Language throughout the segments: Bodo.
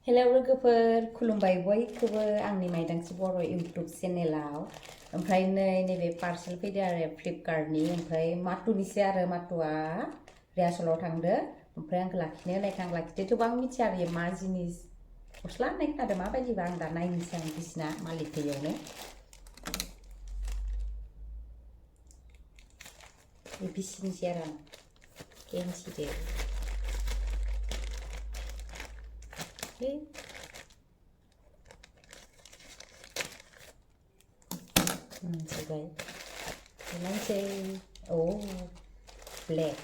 हेलौ लोगोफोर खुलुमबाय बयखौबो आंनि मायदांस्रि बर' इउटुब चेनेलाव ओमफ्राय नैबे पार्सेल फैदो आरो फ्लिपकार्टनि ओमफ्राय माथुनिसो आरो माथुआ रियासलाव थांदो ओमफ्राय आंखौ लाखिनो होननायखाय आं लाखिदो थेवबो आं मिथिया बेयो मा जिनिस गस्ला होननाय खोनादों माबायदिबा आं दा नायनोसै आं बिसिना मालिक गैयैयावनो बे बिसिनोसै आरो आं गेन्सिदो मोनथिबाय नायसै औ ब्लेक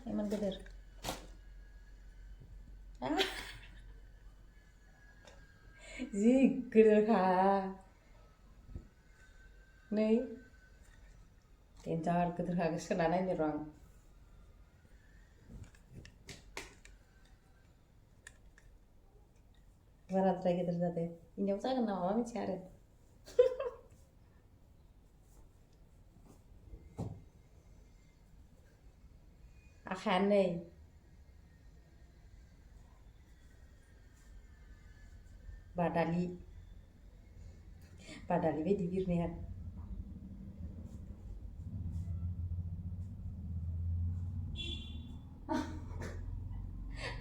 इमान गिदिर जि गिदिरखा नै देन्जार गिदिरखा सोना नायनो र' आं बाराद्राय गिदिर जादों इनियाव जागोन ना माबा मिथिया आरो आखायानो नै बादालि बायदि बिरनाया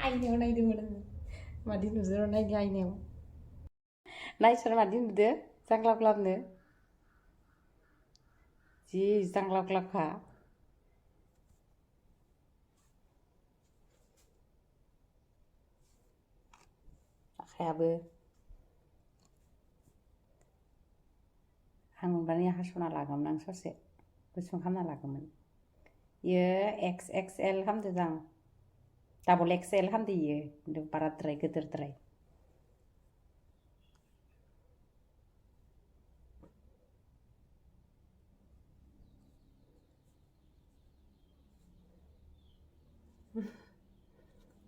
आयनायाव नायदोंमोन आङो मादि नुजोर नायदो आयनायाव नायसर मादि नुदो जांग्लाब ग्लाबनो जि जांग्लाब ग्लाबखा आखायाबो आं मोनबानो हास'ना लागौमोन आं ससे गुसुं खालामना लागौमोन इयो XXL खालामदो दां डाबल XL खालामदो इयो खिन्थु बाराद्राय गिदिरद्राय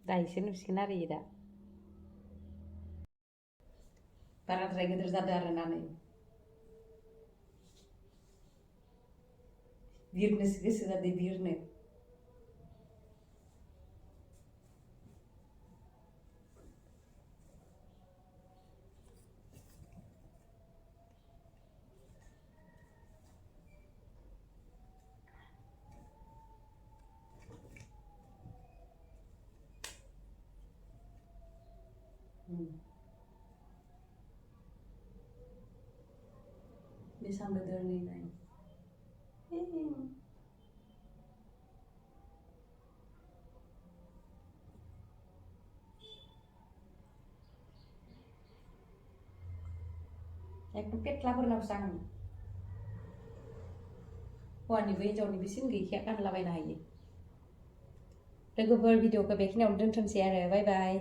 दायोसो नुसिगोन आरो इयो दा बाराद्राय गिदिर जादों आरोना नै बिरनोसो गोसो जादों बिरनो बेसां गिदिर नै नाय एकदम पेटलाफोरनावसो जागोन हौवानिबो हिन्जावनिबो सिन गैखाया गानलाबायनो हायो लोगोफोर भिडिअखौ बेखिनियावनो दोनथ'नोसै आरो बाय बाय